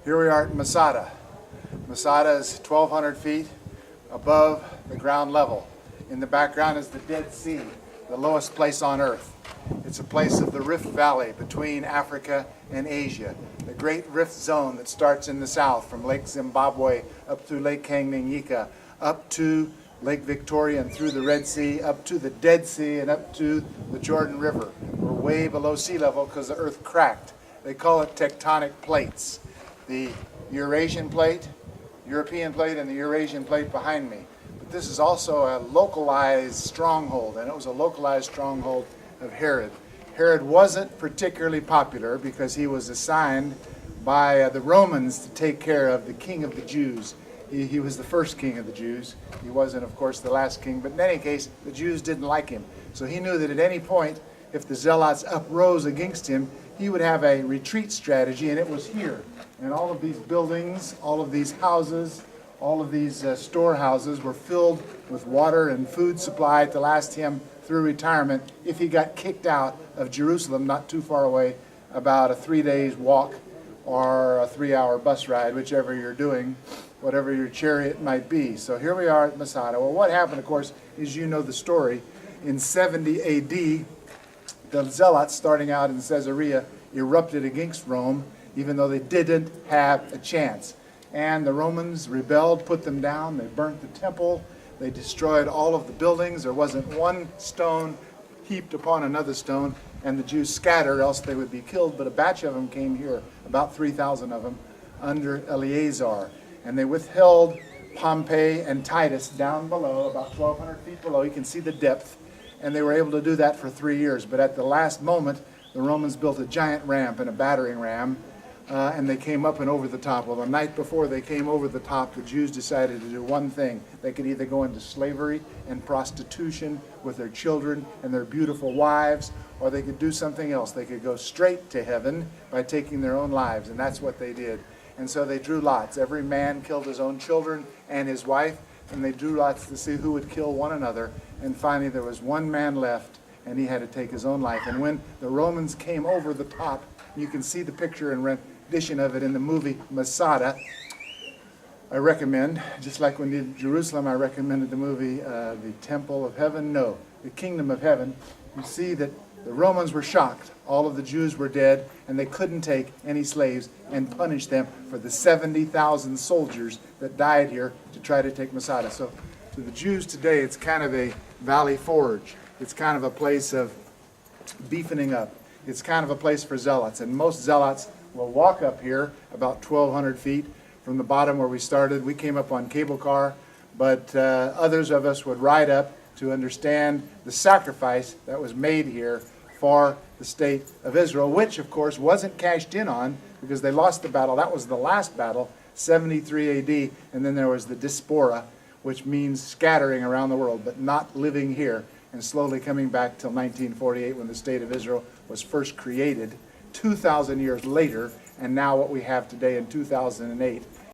Here we are at Masada. Masada is 1,200 feet above the ground level. In the background is the Dead Sea, the lowest place on earth. It's a place of the Rift Valley between Africa and Asia, the great rift zone that starts in the south from Lake Zimbabwe up through Lake Tanganyika, up to Lake Victoria and through the Red Sea, up to the Dead Sea and up to the Jordan River. We're way below sea level because the earth cracked. They call it tectonic plates. The Eurasian plate, European plate, and the Eurasian plate behind me. But this is also a localized stronghold, and it was a localized stronghold of Herod. Herod wasn't particularly popular because he was assigned by the Romans to take care of the king of the Jews. He was the first king of the Jews. He wasn't, of course, the last king, but in any case, the Jews didn't like him. So he knew that at any point, if the Zealots uprose against him, he would have a retreat strategy, and it was here. And all of these buildings, all of these houses, all of these storehouses were filled with water and food supply to last him through retirement if he got kicked out of Jerusalem, not too far away, about a 3 days walk or a 3-hour bus ride, whichever you're doing, whatever your chariot might be. So here we are at Masada. Well, what happened, of course, is you know the story. In 70 AD, the Zealots, starting out in Caesarea, erupted against Rome, even though they didn't have a chance. And the Romans rebelled, put them down, they burnt the temple, they destroyed all of the buildings. There wasn't one stone heaped upon another stone, and the Jews scattered, else they would be killed. But a batch of them came here, about 3,000 of them, under Eleazar. And they withheld Pompey and Titus down below, about 1,200 feet below. You can see the depth. And they were able to do that for 3 years. But at the last moment, the Romans built a giant ramp and a battering ram, and they came up and over the top. Well, the night before they came over the top, the Jews decided to do one thing. They could either go into slavery and prostitution with their children and their beautiful wives, or they could do something else. They could go straight to heaven by taking their own lives, and that's what they did. And so they drew lots. Every man killed his own children and his wife, and they drew lots to see who would kill one another. And finally there was one man left, and he had to take his own life. And when the Romans came over the top, you can see the picture and rendition of it in the movie Masada. I recommend, just like when we did Jerusalem, I recommended the movie The Temple of Heaven. No, The Kingdom of Heaven. You see that the Romans were shocked. All of the Jews were dead, and they couldn't take any slaves and punish them for the 70,000 soldiers that died here to try to take Masada. So to the Jews today, it's kind of a valley forge. It's kind of a place of beefing up. It's kind of a place for zealots, and most zealots will walk up here about 1,200 feet from the bottom where we started. We came up on cable car, but others of us would ride up to understand the sacrifice that was made here for the state of Israel, which of course wasn't cashed in on because they lost the battle. That was the last battle, 73 AD, and then there was the diaspora, which means scattering around the world, but not living here, and slowly coming back till 1948 when the state of Israel was first created, 2,000 years later, and now what we have today in 2008